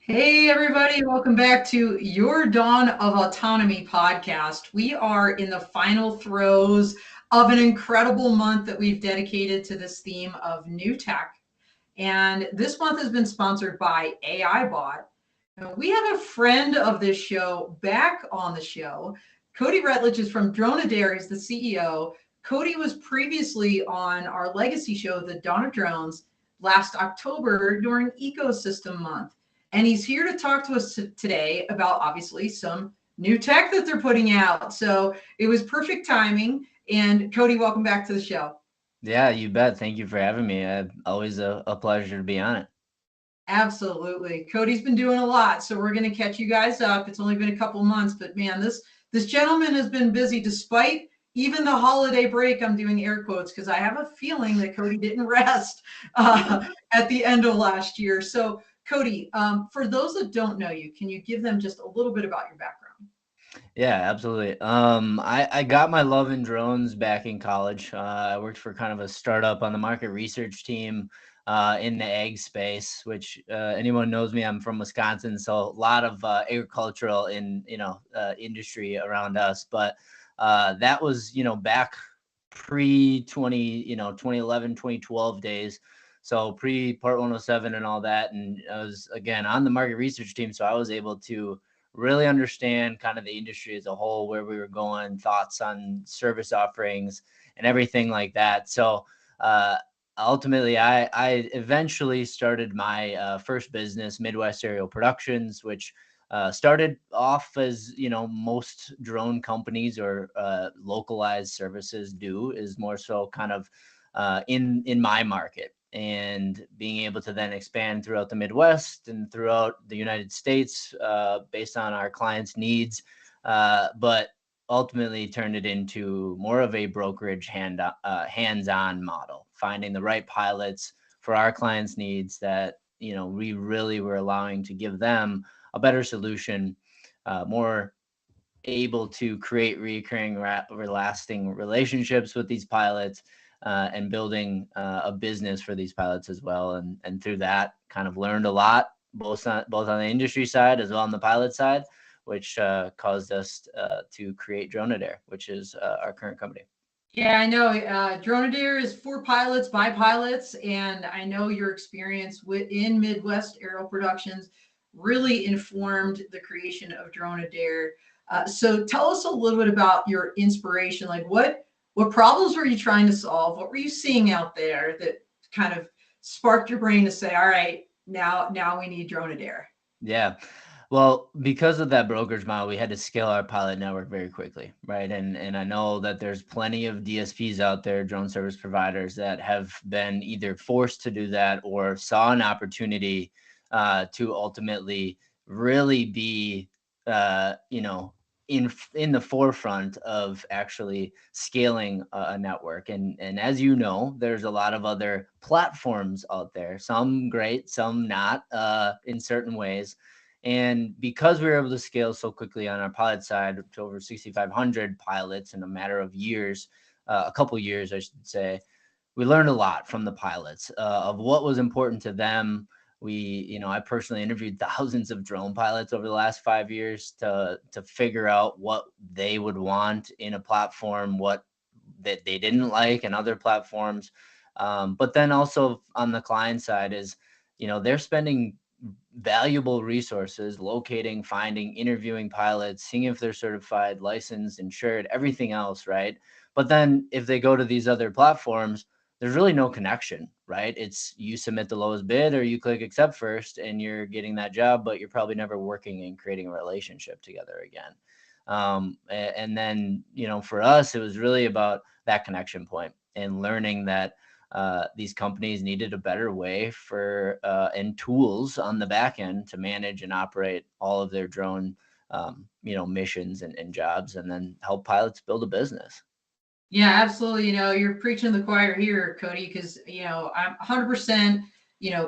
Hey, everybody, welcome back to your Dawn of Autonomy podcast. We are in the final throes of an incredible month that we've dedicated to this theme of new tech. And this month has been sponsored by AI Bot. We have a friend of this show back on the show. Cody Retlich is from DroneAdair. He's the CEO. Cody was previously on our legacy show, The Dawn of Drones, last October during Ecosystem Month. And he's here to talk to us today about obviously some new tech that they're putting out. So it was perfect timing. And Cody, welcome back to the show. Yeah, you bet. Thank you for having me. Always a pleasure to be on it. Absolutely. Cody's been doing a lot, so we're going to catch you guys up. It's only been a couple months, but man, this gentleman has been busy despite even the holiday break. I'm doing air quotes because I have a feeling that Cody didn't rest at the end of last year. So, Cody, for those that don't know you, can you give them just a little bit about your background? Yeah, absolutely. I got my love in drones back in college. I worked for kind of a startup on the market research team in the ag space, which anyone knows me, I'm from Wisconsin, so a lot of agricultural industry around us. But that was back pre 2011 2012 days. So pre Part 107 and all that, and I was again on the market research team, so I was able to really understand kind of the industry as a whole, where we were going, thoughts on service offerings and everything like that. So ultimately, I eventually started my first business, Midwest Aerial Productions, which started off as, most drone companies or localized services do, is more so kind of in my market, and being able to then expand throughout the Midwest and throughout the United States based on our clients' needs. But ultimately turned it into more of a brokerage hands-on model, finding the right pilots for our clients' needs that, we really were allowing to give them a better solution, more able to create recurring, lasting relationships with these pilots, and building a business for these pilots as well. And through that, kind of learned a lot, both on the industry side as well on the pilot side, which caused us to create DroneAdair, which is our current company. Yeah, I know. DroneAdair is for pilots by pilots, and I know your experience within Midwest Aerial Productions really informed the creation of DroneAdair. So tell us a little bit about your inspiration. Like what problems were you trying to solve? What were you seeing out there that kind of sparked your brain to say, all right, now we need DroneAdair? Yeah. Well, because of that brokerage model, we had to scale our pilot network very quickly, right? And I know that there's plenty of DSPs out there, drone service providers, that have been either forced to do that or saw an opportunity to ultimately really be, in the forefront of actually scaling a network. And as you know, there's a lot of other platforms out there, some great, some not, in certain ways. And because we were able to scale so quickly on our pilot side to over 6,500 pilots in a matter of years, a couple years, I should say, we learned a lot from the pilots of what was important to them. I personally interviewed thousands of drone pilots over the last 5 years to figure out what they would want in a platform, what that they didn't like in other platforms. But then also on the client side is, they're spending valuable resources locating, finding, interviewing pilots, seeing if they're certified, licensed, insured, everything else, right? But then if they go to these other platforms, there's really no connection, right? It's you submit the lowest bid or you click accept first and you're getting that job, but you're probably never working and creating a relationship together again. And then, for us, it was really about that connection point and learning that these companies needed a better way for and tools on the back end to manage and operate all of their drone, missions and jobs, and then help pilots build a business. Yeah, absolutely. You're preaching to the choir here, Cody, because, I'm 100%,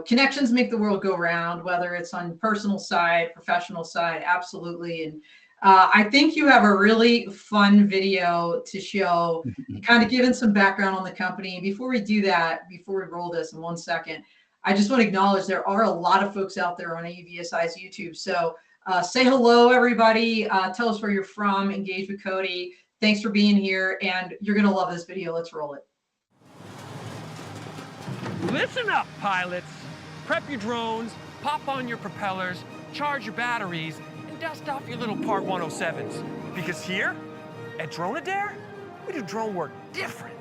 connections make the world go round, whether it's on personal side, professional side, absolutely. And I think you have a really fun video to show, kind of giving some background on the company. Before we do that, before we roll this in 1 second, I just want to acknowledge there are a lot of folks out there on AVSI's YouTube. So say hello, everybody. Tell us where you're from. Engage with Cody. Thanks for being here, and you're going to love this video. Let's roll it. Listen up, pilots. Prep your drones, pop on your propellers, charge your batteries, and dust off your little Part 107s. Because here, at DroneAdair, we do drone work different.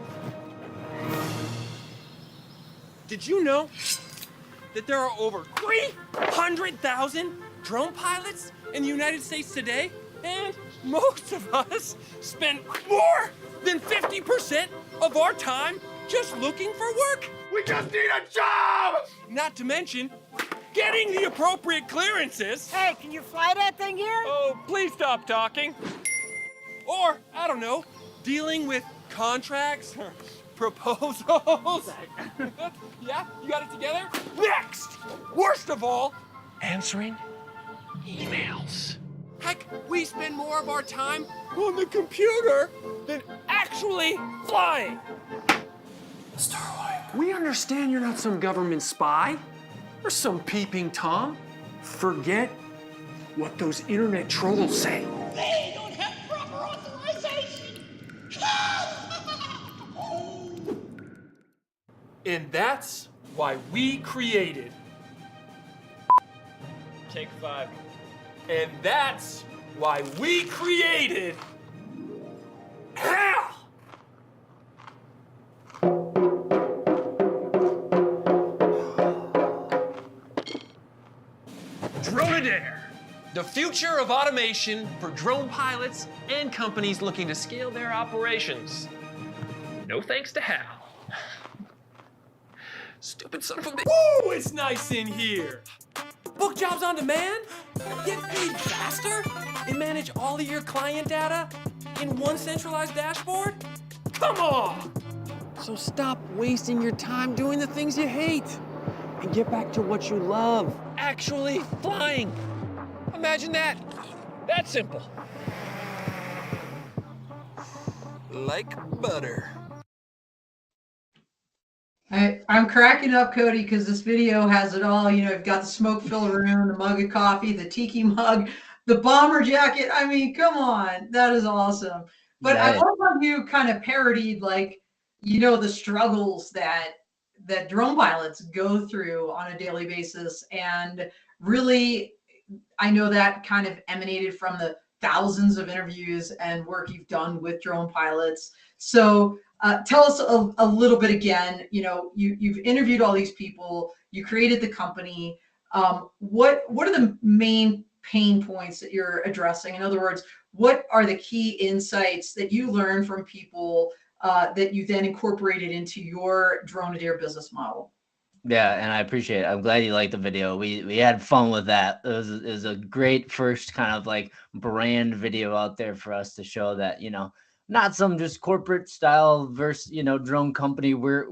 Did you know that there are over 300,000 drone pilots in the United States today? And most of us spend more than 50% of our time just looking for work. We just need a job! Not to mention, getting the appropriate clearances. Hey, can you fly that thing here? Oh, please stop talking. Or, I don't know, dealing with contracts, proposals. Yeah, you got it together? Next! Worst of all, answering emails. Heck, we spend more of our time on the computer than actually flying. Starlight. We understand you're not some government spy or some peeping Tom. Forget what those internet trolls say. They don't have proper authorization. And that's why we created Take 5. And that's why we created HAL! DroneAdair, the future of automation for drone pilots and companies looking to scale their operations. No thanks to HAL. Stupid son of a bitch. Woo, it's nice in here. Book jobs on demand, get paid faster, and manage all of your client data in one centralized dashboard? Come on! So stop wasting your time doing the things you hate and get back to what you love, actually flying. Imagine that. That simple. Like butter. I'm cracking up, Cody, because this video has it all. You know, you've got the smoke-filled room, the mug of coffee, the tiki mug, the bomber jacket. I mean, come on, that is awesome. But I Right. love how you kind of parodied, like, you know, the struggles that drone pilots go through on a daily basis, and really, I know that kind of emanated from the thousands of interviews and work you've done with drone pilots. So tell us a little bit again. You know, you've interviewed all these people. You created the company. What are the main pain points that you're addressing? In other words, what are the key insights that you learn from people that you then incorporated into your DroneAdair business model? Yeah, and I appreciate it. I'm glad you liked the video. We had fun with that. It was a great first kind of like brand video out there for us to show that, you know, not some just corporate style versus, you know, drone company. We're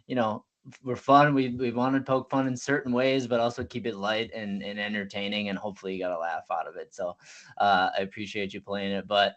you know, we're fun. We want to poke fun in certain ways, but also keep it light and entertaining, and hopefully you got a laugh out of it. So I appreciate you playing it. But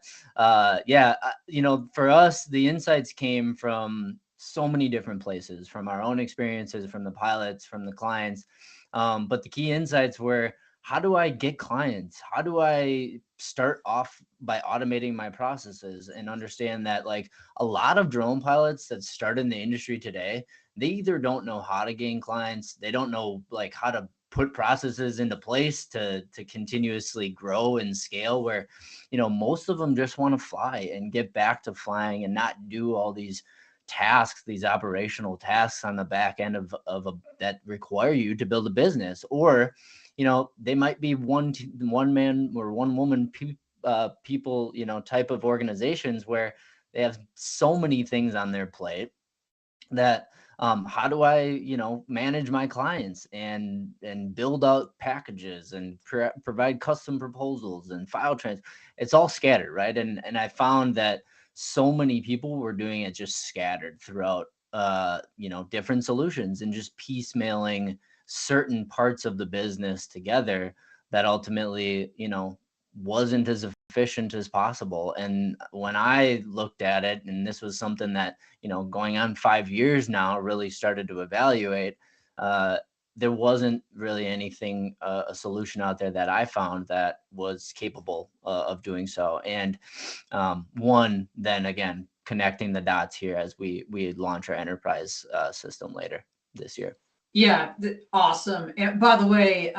yeah, you know, for us, the insights came from so many different places, from our own experiences, from the pilots, from the clients. But the key insights were, how do I get clients? How do I start off by automating my processes and understand that, like, a lot of drone pilots that start in the industry today, they either don't know how to gain clients, they don't know like how to put processes into place to continuously grow and scale, where, you know, most of them just want to fly and get back to flying and not do all these tasks, these operational tasks on the back end of that require you to build a business. Or, you know, they might be one man or one woman people, you know, type of organizations where they have so many things on their plate that how do I, you know, manage my clients and build out packages and provide custom proposals and file trans. It's all scattered, right? And I found that so many people were doing it just scattered throughout you know, different solutions and just piecemealing certain parts of the business together that ultimately, you know, wasn't as efficient as possible. And when I looked at it, and this was something that, you know, going on 5 years now, really started to evaluate, there wasn't really anything, a solution out there that I found that was capable of doing so. And one, then again, connecting the dots here as we launch our enterprise system later this year. Yeah, awesome. And by the way,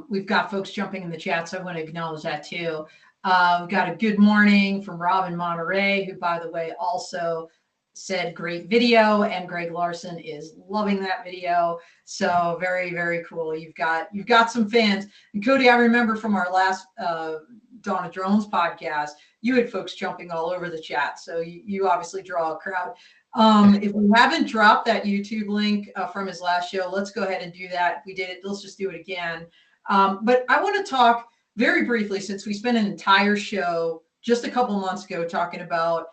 we've got folks jumping in the chat, so I want to acknowledge that too. We've got a good morning from Robin Monterey, who, by the way, also said great video, and Greg Larson is loving that video. So very, very cool. You've got some fans. And Cody, I remember from our last Dawn of Drones podcast, you had folks jumping all over the chat. So you obviously draw a crowd. If we haven't dropped that YouTube link from his last show, let's go ahead and do that. If we did it, let's just do it again. But I want to talk very briefly, since we spent an entire show just a couple months ago talking about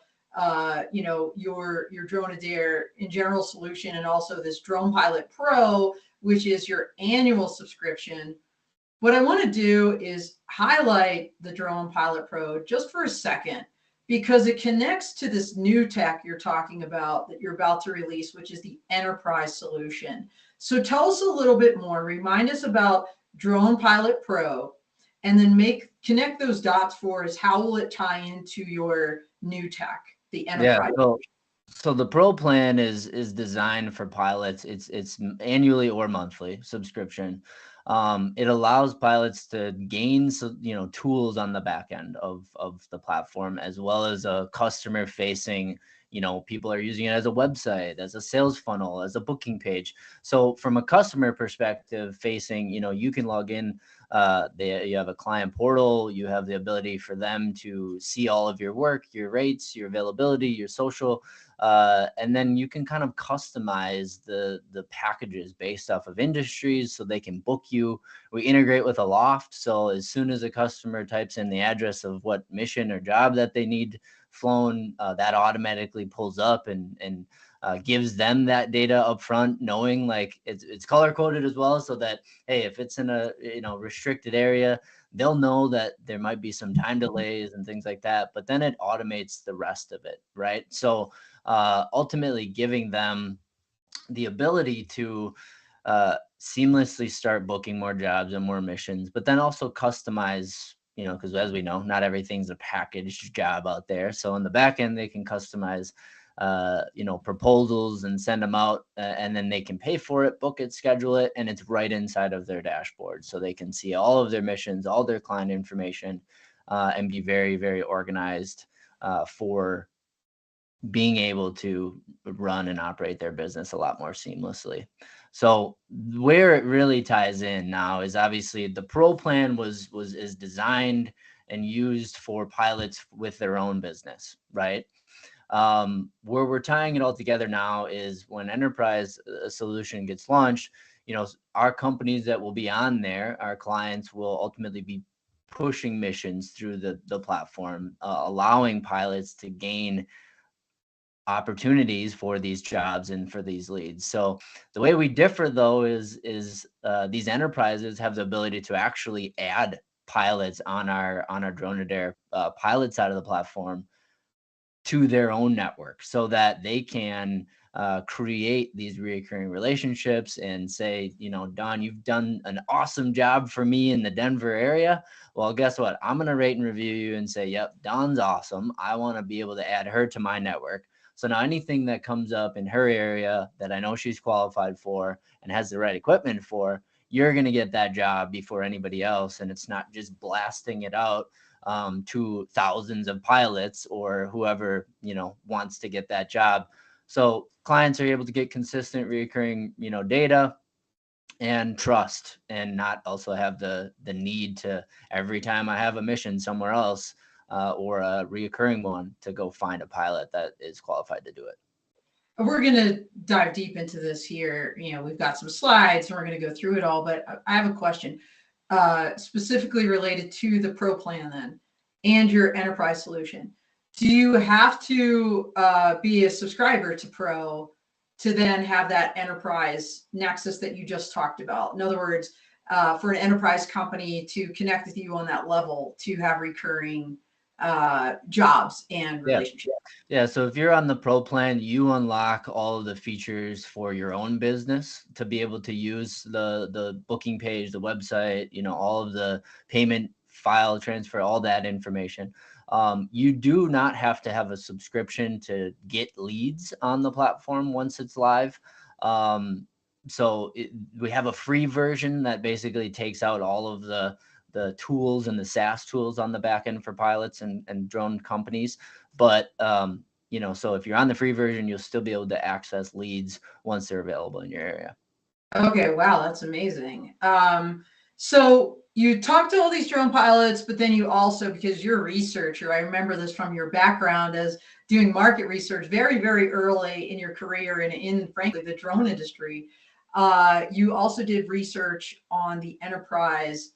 your DroneAdair in general solution, and also this Drone Pilot Pro, which is your annual subscription. What I want to do is highlight the Drone Pilot Pro just for a second, because it connects to this new tech you're talking about that you're about to release, which is the enterprise solution. So tell us a little bit more, remind us about Drone Pilot Pro, and then connect those dots for us. How will it tie into your new tech, the enterprise? Yeah, so the Pro plan is designed for pilots. It's annually or monthly subscription. It allows pilots to gain tools on the back end of the platform, as well as a customer facing, people are using it as a website, as a sales funnel, as a booking page. So from a customer perspective facing, you can log in, you have a client portal, you have the ability for them to see all of your work, your rates, your availability, your social, and then you can kind of customize the packages based off of industries so they can book you. We integrate with a loft, so as soon as a customer types in the address of what mission or job that they need flown, that automatically pulls up and gives them that data up front, knowing like it's color coded as well, so that, hey, if it's in a restricted area, they'll know that there might be some time delays and things like that, but then it automates the rest of it, right? So ultimately giving them the ability to seamlessly start booking more jobs and more missions, but then also customize, because as we know, not everything's a packaged job out there. So on the back end, they can customize proposals and send them out, and then they can pay for it, book it, schedule it, and it's right inside of their dashboard. So they can see all of their missions, all their client information, and be very, very organized for being able to run and operate their business a lot more seamlessly. So where it really ties in now is obviously the Pro plan is designed and used for pilots with their own business, right? Where we're tying it all together now is when enterprise solution gets launched, our companies that will be on there, our clients will ultimately be pushing missions through the platform, allowing pilots to gain opportunities for these jobs and for these leads. So the way we differ though is these enterprises have the ability to actually add pilots on our DroneAdair pilot side of the platform to their own network, so that they can create these recurring relationships and say, Don, you've done an awesome job for me in the Denver area. Well, guess what? I'm going to rate and review you and say, yep, Don's awesome. I want to be able to add her to my network. So now anything that comes up in her area that I know she's qualified for and has the right equipment for, you're going to get that job before anybody else. And it's not just blasting it out to thousands of pilots or whoever, wants to get that job. So clients are able to get consistent recurring, data and trust, and not also have the need to, every time I have a mission somewhere else or a reoccurring one, to go find a pilot that is qualified to do it. We're going to dive deep into this here. We've got some slides and we're going to go through it all, but I have a question specifically related to the Pro plan then and your enterprise solution. Do you have to be a subscriber to Pro to then have that enterprise nexus that you just talked about? In other words, for an enterprise company to connect with you on that level, to have recurring jobs and relationships. Yeah, so if you're on the pro plan, you unlock all of the features for your own business to be able to use the booking page, the website, all of the payment file transfer, all that information. You do not have to have a subscription to get leads on the platform once it's live. So we have a free version that basically takes out all of the tools and the SaaS tools on the back end for pilots and drone companies. But, so if you're on the free version, you'll still be able to access leads once they're available in your area. Okay, wow, that's amazing. So you talked to all these drone pilots, but then you also, because you're a researcher, I remember this from your background as doing market research very, very early in your career and in, frankly, the drone industry. You also did research on the enterprise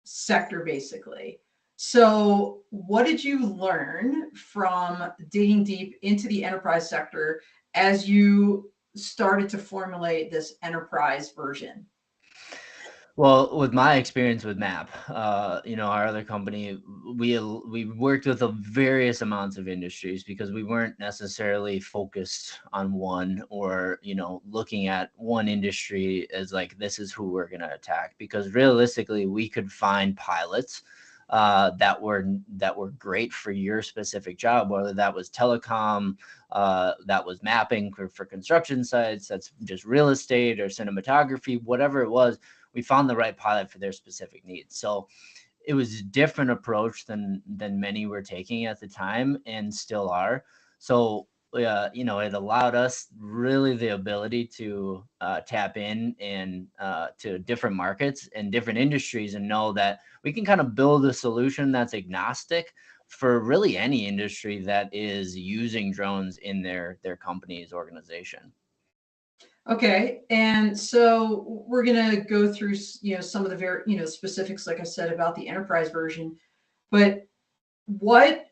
sector, basically. So what did you learn from digging deep into the enterprise sector as you started to formulate this enterprise version? Well, with my experience with MAP, our other company, we worked with various amounts of industries because we weren't necessarily focused on one or, looking at one industry as like, this is who we're going to attack. Because realistically, we could find pilots that were great for your specific job, whether that was telecom, that was mapping for construction sites, that's just real estate or cinematography, whatever it was. We found the right pilot for their specific needs. So it was a different approach than many were taking at the time and still are. So, it allowed us really the ability to tap in and to different markets and different industries and know that we can kind of build a solution that's agnostic for really any industry that is using drones in their company's organization. Okay, and so we're going to go through, some of the very, specifics, like I said, about the enterprise version. But what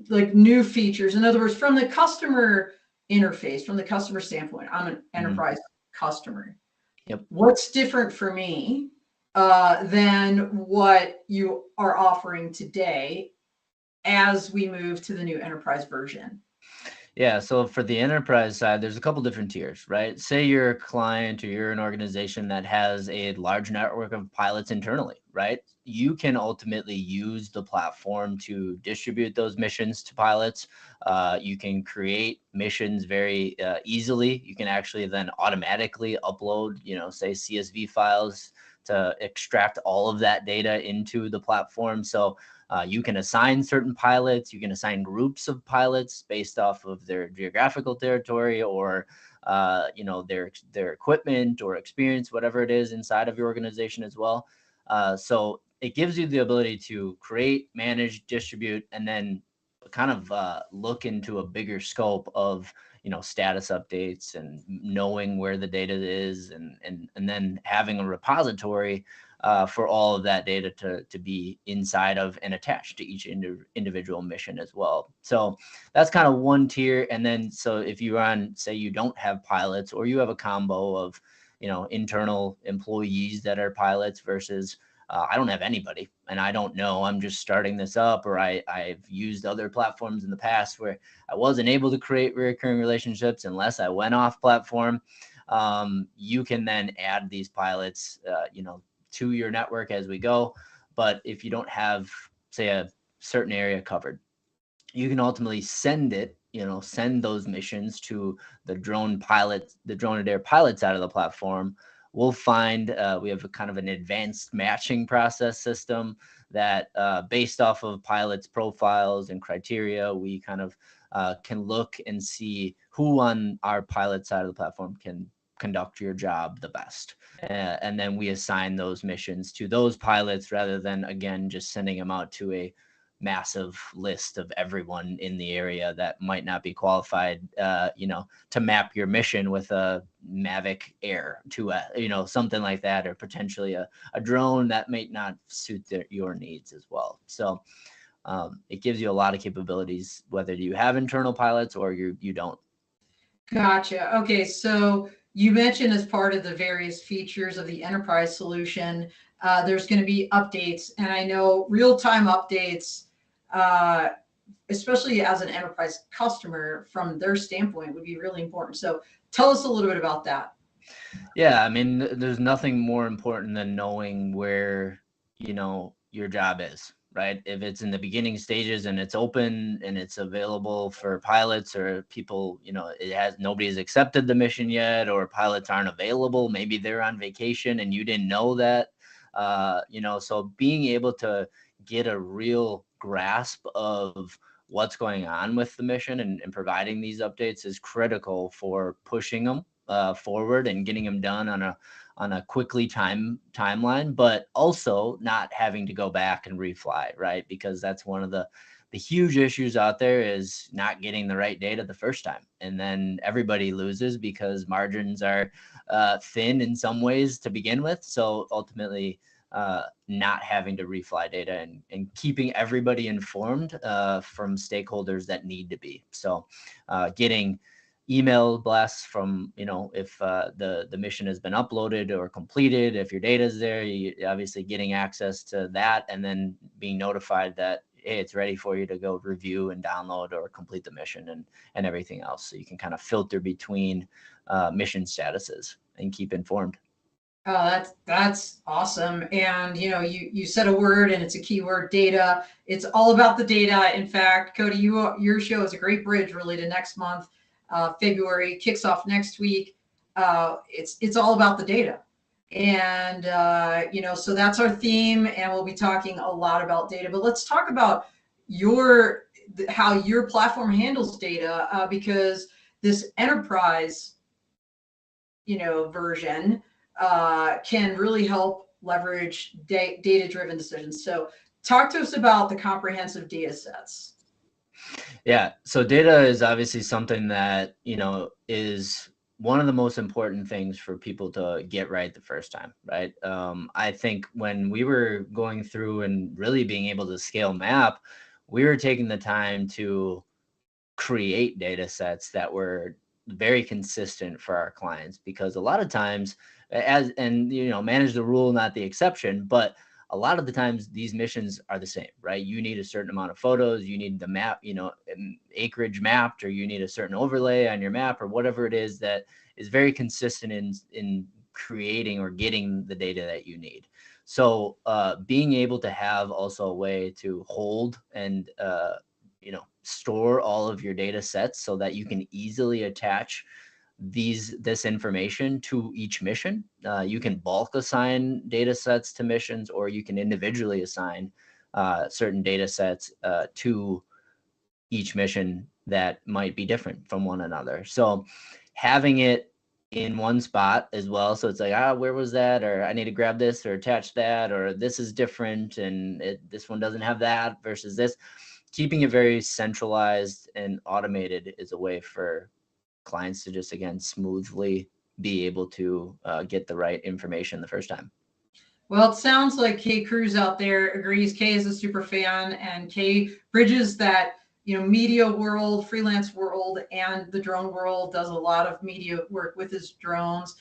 new features, in other words, from the customer interface, from the customer standpoint, I'm an enterprise customer. Yep. What's different for me than what you are offering today as we move to the new enterprise version? Yeah, so for the enterprise side, there's a couple different tiers, right? Say you're a client or you're an organization that has a large network of pilots internally, right? You can ultimately use the platform to distribute those missions to pilots. You can create missions very easily. You can actually then automatically upload, say CSV files to extract all of that data into the platform. So you can assign certain pilots, you can assign groups of pilots based off of their geographical territory or, their equipment or experience, whatever it is inside of your organization as well. So it gives you the ability to create, manage, distribute, and then kind of look into a bigger scope of, status updates and knowing where the data is and then having a repository for all of that data to be inside of and attached to each individual mission as well. So that's kind of one tier. And then, so if you're on, say you don't have pilots or you have a combo of, internal employees that are pilots versus I don't have anybody and I don't know, I'm just starting this up, or I've used other platforms in the past where I wasn't able to create recurring relationships unless I went off platform. You can then add these pilots, to your network as we go. But if you don't have, say, a certain area covered, you can ultimately send those missions to the DroneAdair pilots out of the platform. We'll find we have a kind of an advanced matching process system that based off of pilots' profiles and criteria, we kind of can look and see who on our pilot side of the platform can conduct your job the best. And then we assign those missions to those pilots rather than, again, just sending them out to a massive list of everyone in the area that might not be qualified, to map your mission with a Mavic Air to something like that, or potentially a drone that may not suit your needs as well. So it gives you a lot of capabilities, whether you have internal pilots or you don't. Gotcha. Okay, so you mentioned as part of the various features of the enterprise solution, there's going to be updates, and I know real-time updates especially as an enterprise customer from their standpoint would be really important. So tell us a little bit about that. Yeah, I mean, there's nothing more important than knowing where, your job is, right? If it's in the beginning stages and it's open and it's available for pilots or people, nobody's accepted the mission yet, or pilots aren't available, maybe they're on vacation and you didn't know that, so being able to get a real grasp of what's going on with the mission and providing these updates is critical for pushing them forward and getting them done on a quickly timeline, but also not having to go back and refly, right? Because that's one of the huge issues out there is not getting the right data the first time, and then everybody loses because margins are thin in some ways to begin with. So ultimately, not having to refly data and keeping everybody informed from stakeholders that need to be. So getting email blasts from, if the mission has been uploaded or completed, if your data is there, you obviously getting access to that, and then being notified that, hey, it's ready for you to go review and download or complete the mission and everything else. So you can kind of filter between mission statuses and keep informed. Oh, that's awesome. And you said a word, and it's a key word: data. It's all about the data. In fact, Cody, your show is a great bridge really to next month. February kicks off next week. It's all about the data, and so that's our theme, and we'll be talking a lot about data. But let's talk about how your platform handles data, because this enterprise version can really help leverage data-driven decisions. So talk to us about the comprehensive data sets. Yeah, so data is obviously something that, is one of the most important things for people to get right the first time, right? I think when we were going through and really being able to scale map, we were taking the time to create data sets that were very consistent for our clients, because a lot of times manage the rule, not the exception, but a lot of the times these missions are the same, right? You need a certain amount of photos, you need the map, acreage mapped, or you need a certain overlay on your map, or whatever it is that is very consistent in creating or getting the data that you need. So being able to have also a way to hold and store all of your data sets so that you can easily attach this information to each mission. You can bulk assign data sets to missions, or you can individually assign certain data sets to each mission that might be different from one another. So having it in one spot as well, so it's like, where was that, or I need to grab this or attach that, or this is different and this one doesn't have that versus this. Keeping it very centralized and automated is a way for clients to just, again, smoothly be able to get the right information the first time. Well, it sounds like Kay Cruz out there agrees. Kay is a super fan, and Kay bridges that media world, freelance world, and the drone world. Does a lot of media work with his drones.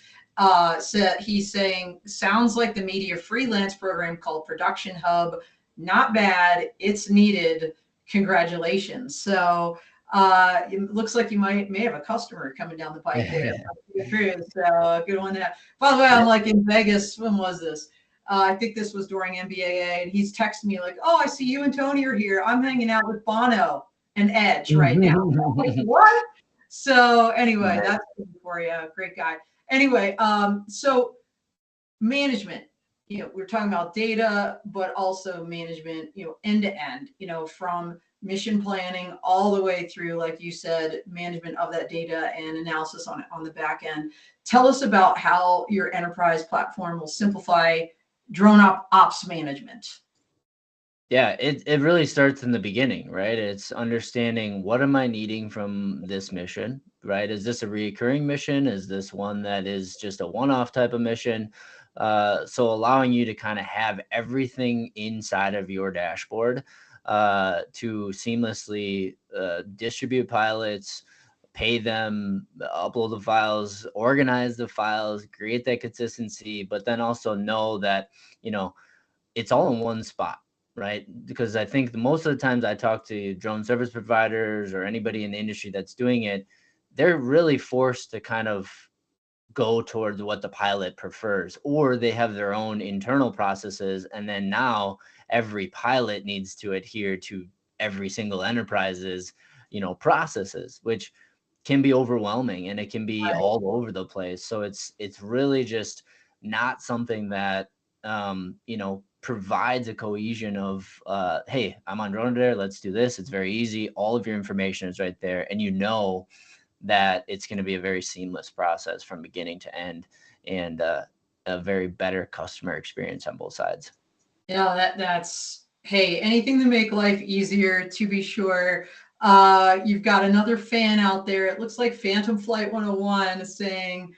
He's saying, sounds like the media freelance program called Production Hub. Not bad. It's needed. Congratulations. So it looks like you may have a customer coming down the pipe there. So good one there. By the way, I'm like in Vegas. When was this? I think this was during NBAA, and he's texting me like, "Oh, I see you and Tony are here. I'm hanging out with Bono and Edge right now." Like, what? So anyway, that's good for you. Great guy. Anyway, so management. We're talking about data, but also management. End to end. From mission planning all the way through, like you said, management of that data and analysis on the back end. Tell us about how your enterprise platform will simplify drone ops management. Yeah, it really starts in the beginning, right? It's understanding, what am I needing from this mission, right? Is this a recurring mission? Is this one that is just a one-off type of mission? So allowing you to kind of have everything inside of your dashboard to seamlessly distribute pilots, pay them, upload the files, organize the files, create that consistency, but then also know that, it's all in one spot, right? Because I think most of the times I talk to drone service providers or anybody in the industry that's doing it, they're really forced to kind of go towards what the pilot prefers, or they have their own internal processes. And then now every pilot needs to adhere to every single enterprise's, processes, which can be overwhelming and it can be all over the place. So it's really just not something that, provides a cohesion of, hey, I'm on DroneAdair, let's do this. It's very easy. All of your information is right there. And that it's going to be a very seamless process from beginning to end, and a very better customer experience on both sides. Yeah, that's, hey, anything to make life easier, to be sure. You've got another fan out there. It looks like Phantom Flight 101 is saying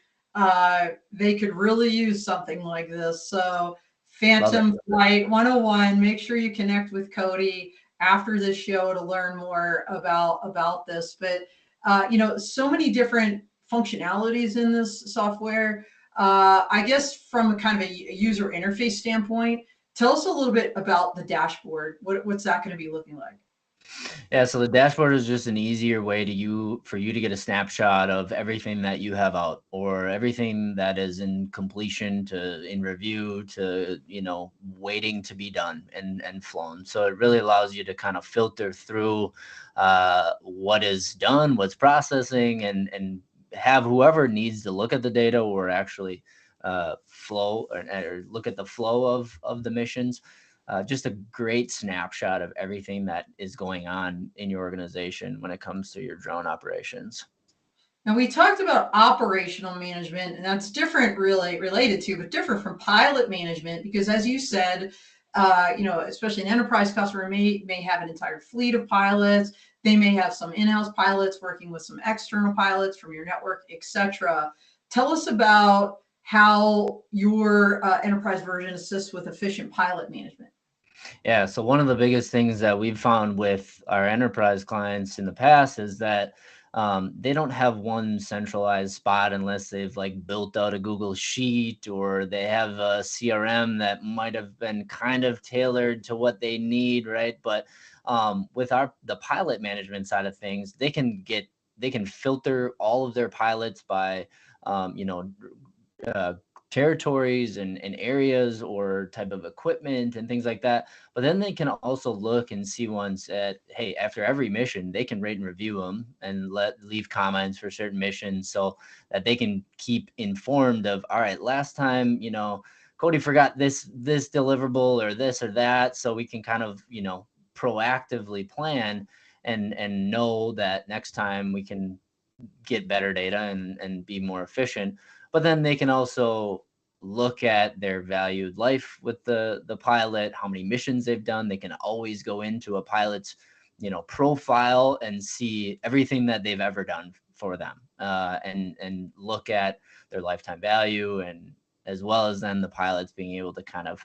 they could really use something like this. So Phantom Flight 101, make sure you connect with Cody after this show to learn more about this. But so many different functionalities in this software. I guess from a kind of a user interface standpoint, tell us a little bit about the dashboard. What's that going to be looking like? Yeah, so the dashboard is just an easier way for you to get a snapshot of everything that you have out, or everything that is in completion to in review to, waiting to be done and flown. So it really allows you to kind of filter through what is done, what's processing, and have whoever needs to look at the data or actually flow or look at the flow of the missions. Just a great snapshot of everything that is going on in your organization when it comes to your drone operations. Now, we talked about operational management, and that's different, really related to, but different from pilot management, because as you said, especially an enterprise customer may have an entire fleet of pilots. They may have some in-house pilots working with some external pilots from your network, etc. Tell us about how your enterprise version assists with efficient pilot management. Yeah, so one of the biggest things that we've found with our enterprise clients in the past is that they don't have one centralized spot unless they've built out a Google Sheet, or they have a CRM that might have been kind of tailored to what they need, right? But with the pilot management side of things, they can filter all of their pilots by territories and areas or type of equipment and things like that. But then they can also look and see ones that, hey, after every mission, they can rate and review them and leave comments for certain missions, so that they can keep informed of, all right, last time, Cody forgot this deliverable or this or that. So we can kind of, proactively plan and know that next time we can get better data and be more efficient. But then they can also look at their valued life with the pilot, how many missions they've done. They can always go into a pilot's, profile and see everything that they've ever done for them, and look at their lifetime value, and as well as then the pilots being able to kind of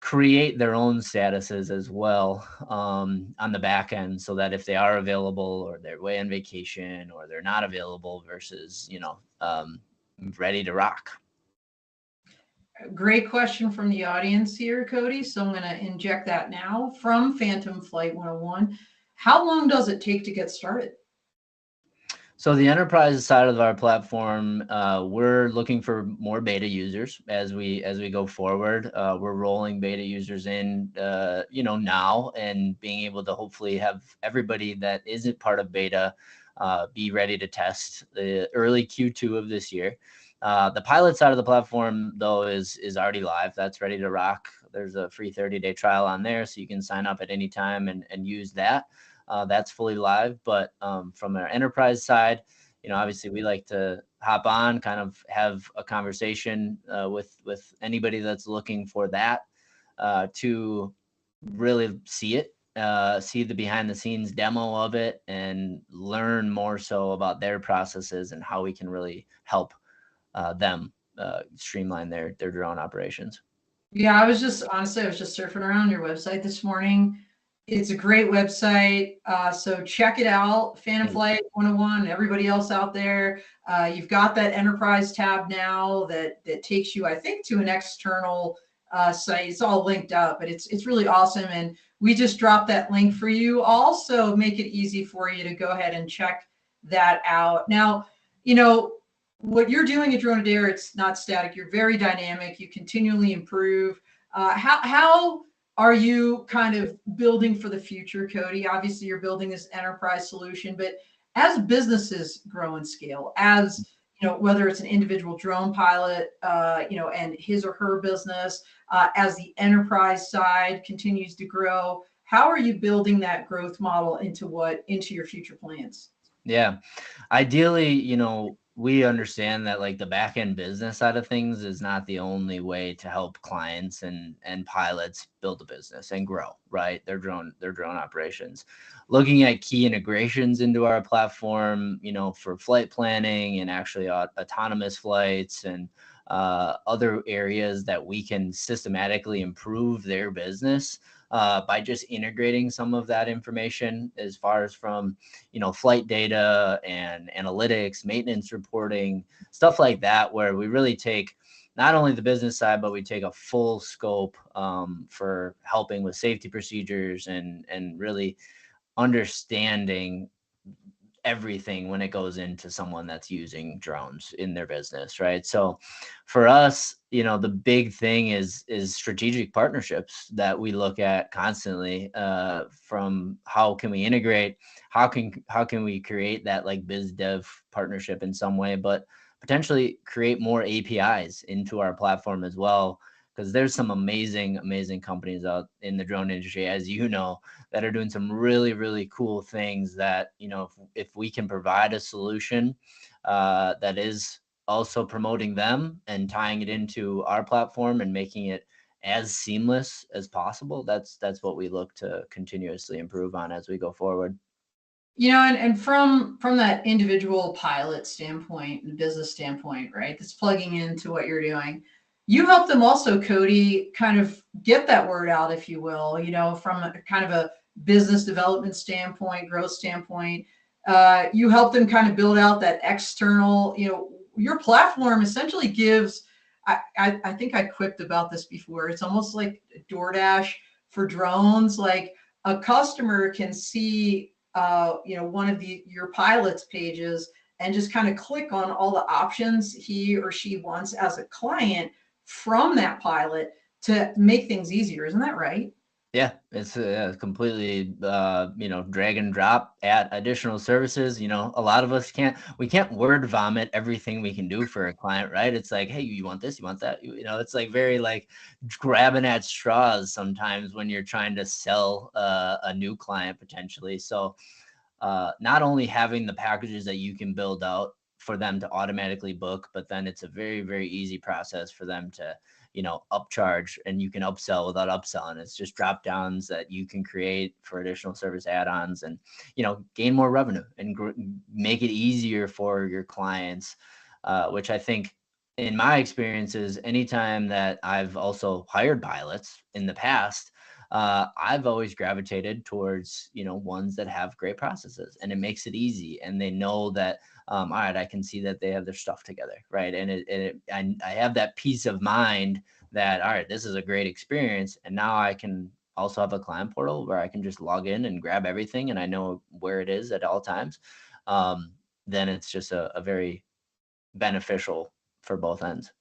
create their own statuses as well on the back end, so that if they are available or they're away on vacation or they're not available versus, ready to rock. Great question from the audience here, Cody. So I'm going to inject that now from Phantom Flight 101. How long does it take to get started? So the enterprise side of our platform, we're looking for more beta users as we go forward. We're rolling beta users in, now, and being able to hopefully have everybody that isn't part of beta be ready to test the early Q2 of this year. The pilot side of the platform, though, is already live. That's ready to rock. There's a free 30-day trial on there, so you can sign up at any time and use that. That's fully live. But from our enterprise side, obviously we like to hop on, kind of have a conversation with anybody that's looking for that to really see it, see the behind the scenes demo of it, and learn more so about their processes and how we can really help them streamline their drone operations. Yeah, I was just surfing around your website this morning. It's a great website. So check it out, Phantom Flight 101, everybody else out there. You've got that enterprise tab now that takes you, I think, to an external site. It's all linked up, but it's really awesome. And we just dropped that link for you. Also make it easy for you to go ahead and check that out. Now, what you're doing at DroneAdair, it's not static. You're very dynamic. You continually improve. How are you kind of building for the future, Cody? Obviously, you're building this enterprise solution, but as businesses grow and scale, as whether it's an individual drone pilot, and his or her business, as the enterprise side continues to grow, how are you building that growth model into your future plans? Yeah, ideally, we understand that like the back end business side of things is not the only way to help clients and pilots build a business and grow, right? Their drone operations. Looking at key integrations into our platform, for flight planning and actually autonomous flights and other areas that we can systematically improve their business by just integrating some of that information as far as from, flight data and analytics, maintenance reporting, stuff like that, where we really take not only the business side, but we take a full scope for helping with safety procedures and really understanding everything when it goes into someone that's using drones in their business, right? So for us, the big thing is strategic partnerships that we look at constantly, from how can we integrate, how can we create that like biz dev partnership in some way, but potentially create more APIs into our platform as well, because there's some amazing companies out in the drone industry, as you know, that are doing some really, really cool things that, if we can provide a solution that is also promoting them and tying it into our platform and making it as seamless as possible, that's what we look to continuously improve on as we go forward. And from that individual pilot standpoint and business standpoint, right, that's plugging into what you're doing, you help them also, Cody, kind of get that word out, if you will, from a kind of a business development standpoint, growth standpoint. You help them kind of build out that external, your platform essentially gives, I think I quipped about this before, it's almost like DoorDash for drones. Like a customer can see, one of your pilot's pages and just kind of click on all the options he or she wants as a client from that pilot to make things easier. Isn't that right? Yeah, it's completely, drag and drop, add additional services. A lot of us can't word vomit everything we can do for a client, right? It's like, hey, you want this, you want that, it's like very like grabbing at straws sometimes when you're trying to sell a new client potentially. So not only having the packages that you can build out for them to automatically book, but then it's a very, very easy process for them to upcharge, and you can upsell without upselling. It's just drop downs that you can create for additional service add-ons and, gain more revenue and make it easier for your clients, which I think in my experiences, anytime that I've also hired pilots in the past, I've always gravitated towards, ones that have great processes, and it makes it easy. And they know that, all right, I can see that they have their stuff together, right? And I have that peace of mind that, all right, this is a great experience. And now I can also have a client portal where I can just log in and grab everything, and I know where it is at all times. Then it's just a very beneficial for both ends.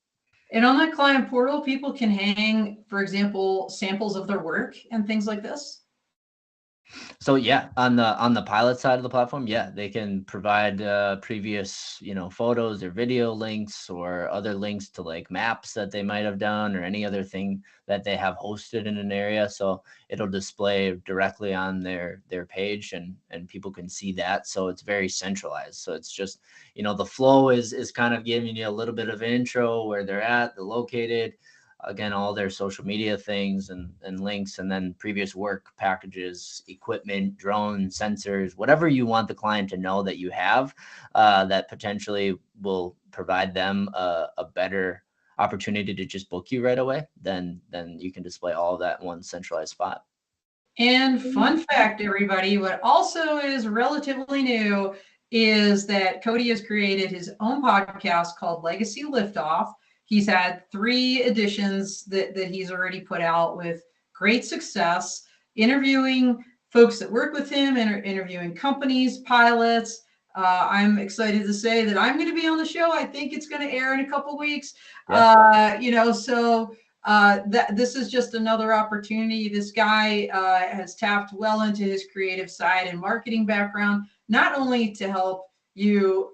And on that client portal, people can hang, for example, samples of their work and things like this. So yeah, on the pilot side of the platform, yeah, they can provide previous, photos or video links or other links to like maps that they might have done or any other thing that they have hosted in an area. So it'll display directly on their page, and people can see that. So it's very centralized. So it's just, the flow is kind of giving you a little bit of an intro where they're at, they're located. Again, all their social media things and links, and then previous work packages, equipment, drones, sensors, whatever you want the client to know that you have, that potentially will provide them a better opportunity to just book you right away. Then you can display all of that in one centralized spot. And fun fact, everybody, what also is relatively new is that Cody has created his own podcast called Legacy Liftoff. He's had 3 editions that he's already put out with great success, interviewing folks that work with him, interviewing companies, pilots. I'm excited to say that I'm going to be on the show. I think it's going to air in a couple weeks. Yeah. This is just another opportunity. This guy has tapped well into his creative side and marketing background, not only to help you,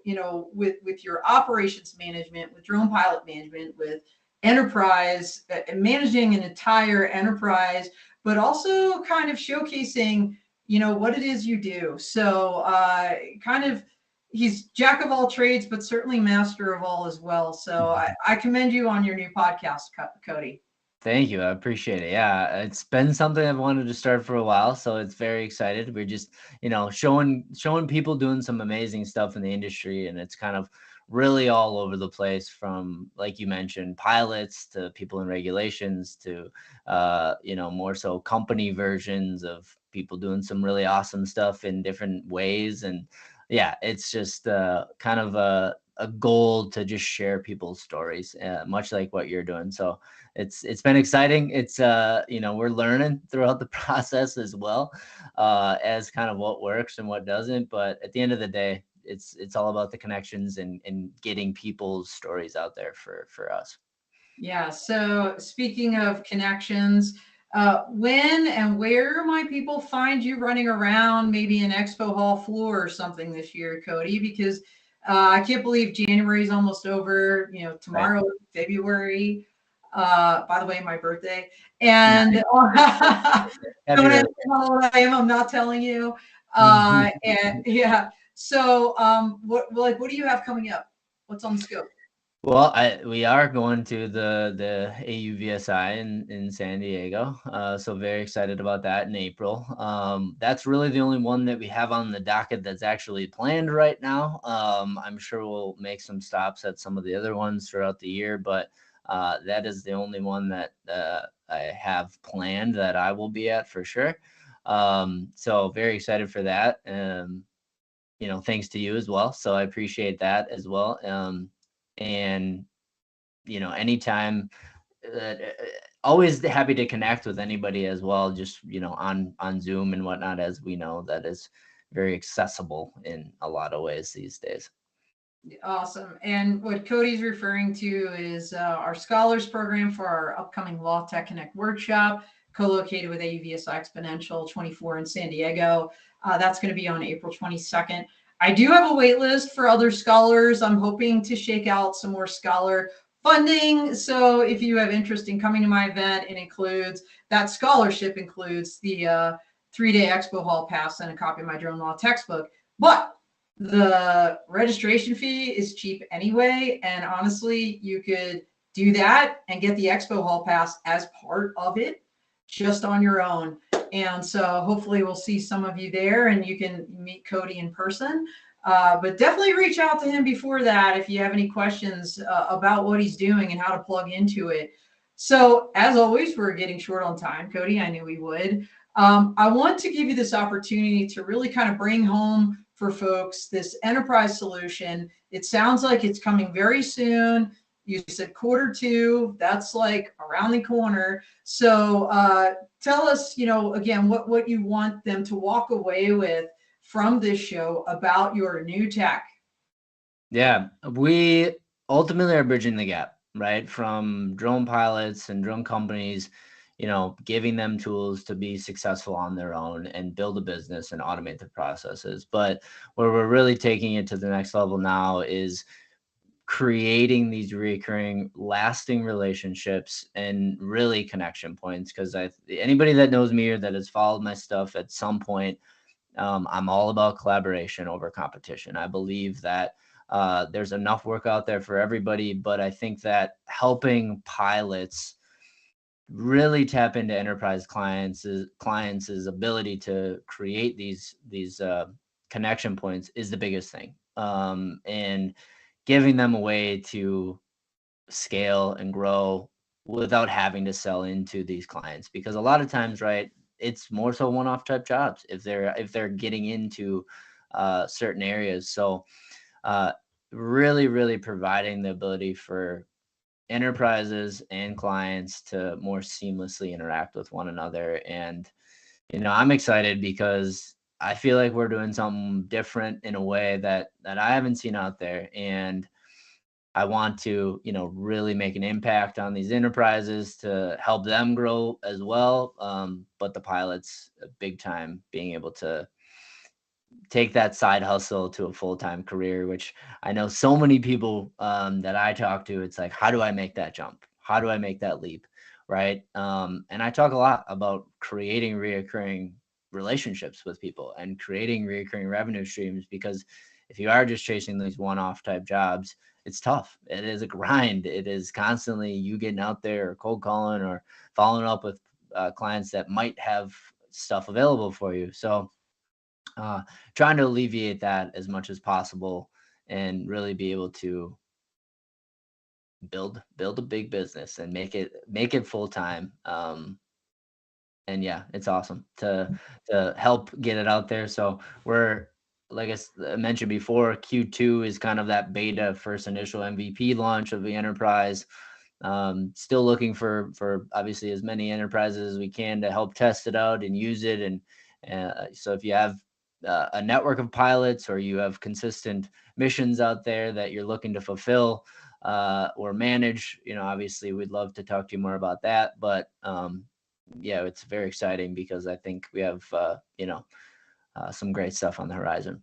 with your operations management, with drone pilot management, with enterprise, managing an entire enterprise, but also kind of showcasing, what it is you do. So he's jack of all trades, but certainly master of all as well. So I commend you on your new podcast, Cody. Thank you. I appreciate it. Yeah, it's been something I've wanted to start for a while, so it's very excited. We're just, showing people doing some amazing stuff in the industry, and it's kind of really all over the place, from, like you mentioned, pilots to people in regulations to, more so company versions of people doing some really awesome stuff in different ways. And yeah, it's just kind of a goal to just share people's stories, much like what you're doing. So it's been exciting. It's we're learning throughout the process as well, as kind of what works and what doesn't. But at the end of the day, it's all about the connections and getting people's stories out there for us. Yeah. So speaking of connections, when and where might people find you running around, maybe an expo hall floor or something this year, Cody? Because I can't believe January is almost over. Tomorrow, right. February. By the way, my birthday. And don't ask me how old I am. I'm not telling you. And yeah. So what do you have coming up? What's on the scope? Well, we are going to the AUVSI in San Diego, so very excited about that in April. That's really the only one that we have on the docket that's actually planned right now. I'm sure we'll make some stops at some of the other ones throughout the year, but that is the only one that I have planned that I will be at for sure. So very excited for that. Thanks to you as well. So I appreciate that as well. And anytime, always happy to connect with anybody as well, just on Zoom and whatnot, as we know that is very accessible in a lot of ways these days. Awesome. And what Cody's referring to is our Scholars Program for our upcoming Law Tech Connect workshop, co-located with AUVSI Exponential 24 in San Diego. That's going to be on April 22nd. I do have a wait list for other scholars. I'm hoping to shake out some more scholar funding. So if you have interest in coming to my event, that scholarship includes the 3-day expo hall pass and a copy of my drone law textbook. But the registration fee is cheap anyway. And honestly, you could do that and get the expo hall pass as part of it, just on your own. And so hopefully we'll see some of you there and you can meet Cody in person. But definitely reach out to him before that if you have any questions about what he's doing and how to plug into it. So as always, we're getting short on time, Cody. I knew we would. I want to give you this opportunity to really kind of bring home for folks this enterprise solution. It sounds like it's coming very soon. You said Q2, that's like around the corner. So tell us, again, what you want them to walk away with from this show about your new tech. Yeah, we ultimately are bridging the gap, right? From drone pilots and drone companies, giving them tools to be successful on their own and build a business and automate the processes. But where we're really taking it to the next level now is creating these recurring, lasting relationships and really connection points. Because anybody that knows me or that has followed my stuff at some point, I'm all about collaboration over competition. I believe that there's enough work out there for everybody, but I think that helping pilots really tap into enterprise clients' ability to create these connection points is the biggest thing. And giving them a way to scale and grow without having to sell into these clients, because a lot of times, right, it's more so one-off type jobs if they're getting into certain areas. So really providing the ability for enterprises and clients to more seamlessly interact with one another. And, I'm excited because I feel like we're doing something different in a way that I haven't seen out there. And I want to, really make an impact on these enterprises to help them grow as well. But the pilots, big time, being able to take that side hustle to a full-time career, which I know so many people that I talk to, it's like, how do I make that jump? How do I make that leap? Right. And I talk a lot about creating reoccurring relationships with people and creating reoccurring revenue streams, because if you are just chasing these one-off type jobs, it's tough. It is a grind. It is constantly you getting out there or cold calling or following up with clients that might have stuff available for you. So trying to alleviate that as much as possible and really be able to build a big business and make it full time. And yeah, it's awesome to help get it out there. So we're, like I mentioned before, Q2 is kind of that beta, first initial MVP launch of the enterprise. Still looking for obviously as many enterprises as we can to help test it out and use it. And so if you have a network of pilots, or you have consistent missions out there that you're looking to fulfill or manage, obviously we'd love to talk to you more about that. But yeah, it's very exciting because I think we have some great stuff on the horizon.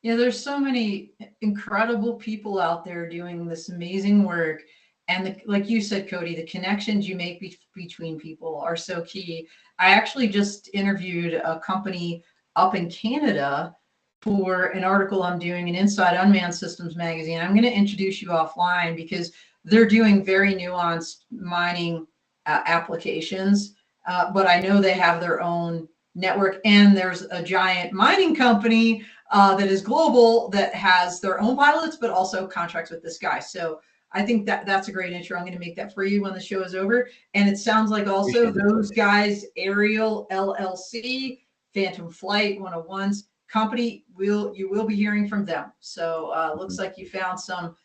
Yeah, there's so many incredible people out there doing this amazing work. And like you said, Cody, the connections you make between people are so key. I actually just interviewed a company up in Canada for an article I'm doing in Inside Unmanned Systems magazine. I'm going to introduce you offline because they're doing very nuanced mining applications. But I know they have their own network, and there's a giant mining company that is global that has their own pilots, but also contracts with this guy. So I think that's a great intro. I'm going to make that for you when the show is over. And it sounds like also those guys, Aerial LLC, Phantom Flight 101's company, you will be hearing from them. So looks like you found some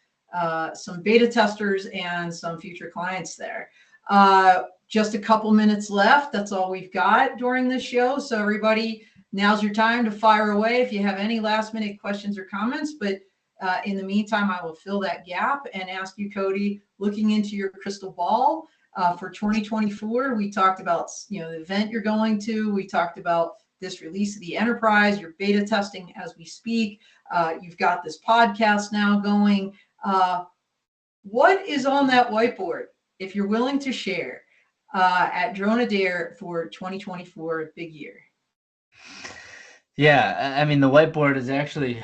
beta testers and some future clients there. Just a couple minutes left. That's all we've got during this show. So everybody, now's your time to fire away if you have any last minute questions or comments. But in the meantime, I will fill that gap and ask you, Cody, looking into your crystal ball for 2024, we talked about, the event you're going to, we talked about this release of the enterprise, you're beta testing as we speak. You've got this podcast now going. What is on that whiteboard, if you're willing to share, at DroneAdair for 2024, big year? Yeah, I mean, the whiteboard is actually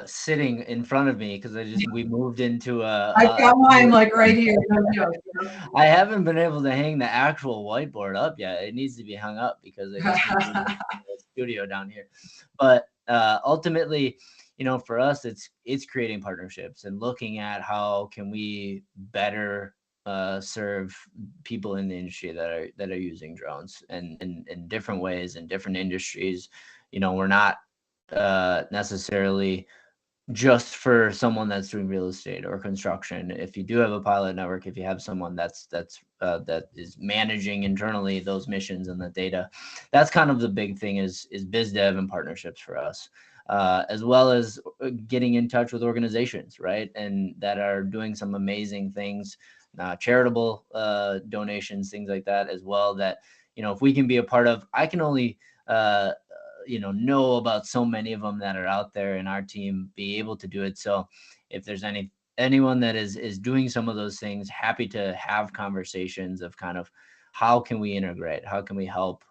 sitting in front of me because we moved into a. I've got mine like right here. I haven't been able to hang the actual whiteboard up yet. It needs to be hung up because I got the studio down here. But ultimately, for us, it's creating partnerships and looking at how can we better serve people in the industry that are using drones and in different ways in different industries. We're not necessarily just for someone that's doing real estate or construction. If you do have a pilot network, if you have someone that is managing internally those missions and the data, that's kind of the big thing is biz dev and partnerships for us. As well as getting in touch with organizations, right? And that are doing some amazing things, charitable donations, things like that as well, that, if we can be a part of, I can only, know about so many of them that are out there in our team, be able to do it. So if there's anyone that is doing some of those things, happy to have conversations of kind of how can we integrate, how can we help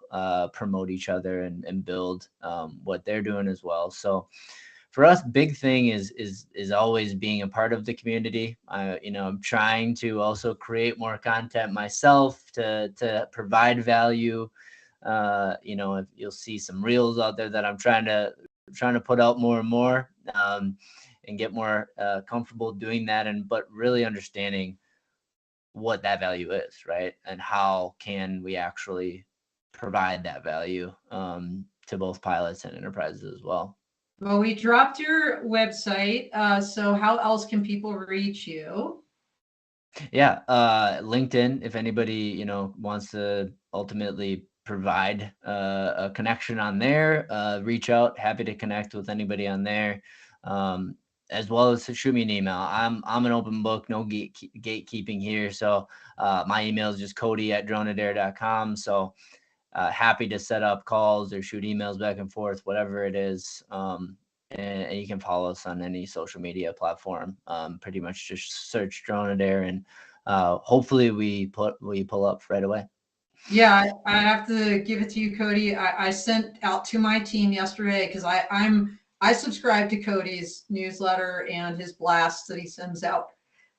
promote each other and build what they're doing as well. So for us, big thing is always being a part of the community. I'm trying to also create more content myself to provide value. If you'll see some reels out there that I'm trying to put out more and more, and get more comfortable doing that, but really understanding what that value is, right? And how can we actually provide that value to both pilots and enterprises as well. Well, we dropped your website. So how else can people reach you? Yeah, LinkedIn, if anybody, you know, wants to ultimately provide a connection on there, reach out. Happy to connect with anybody on there. Um, as well as to shoot me an email. I'm an open book, no gatekeeping here. So my email is just Cody@DroneAdair.com. So happy to set up calls or shoot emails back and forth, whatever it is. And you can follow us on any social media platform. Pretty much just search DroneAdair, and hopefully we pull up right away. Yeah, I have to give it to you, Cody. I sent out to my team yesterday because I subscribe to Cody's newsletter and his blasts that he sends out.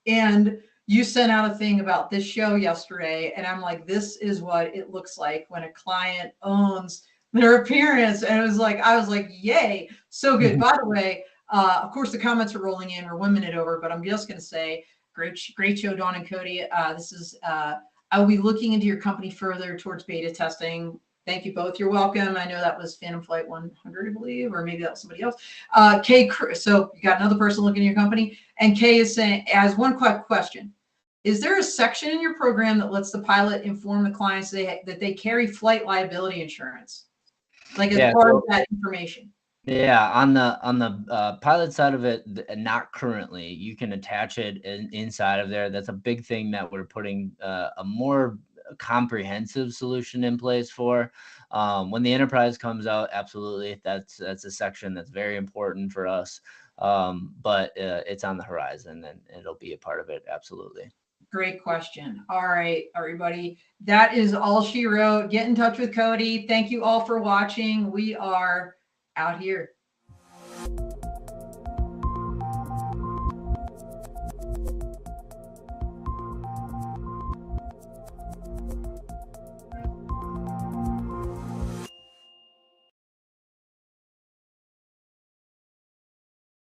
And you sent out a thing about this show yesterday, and I'm like, this is what it looks like when a client owns their appearance. And I was like, yay, so good. By the way, of course, the comments are rolling in. We're 1 minute over, but I'm just going to say, great show, Dawn and Cody. This is. I will be looking into your company further towards beta testing. Thank you both. You're welcome. I know that was Phantom Flight 100, I believe, or maybe that was somebody else. Kay, so you got another person looking at your company. And Kay is saying, as one quick question, is there a section in your program that lets the pilot inform the clients that they carry flight liability insurance? Like as part of that information? Yeah, on the pilot side of it, not currently. You can attach it inside of there. That's a big thing that we're putting a more comprehensive solution in place for. When the enterprise comes out, absolutely, that's a section that's very important for us. But it's on the horizon, and it'll be a part of it. Absolutely. Great question. All right, everybody. That is all she wrote. Get in touch with Cody. Thank you all for watching. We are out here.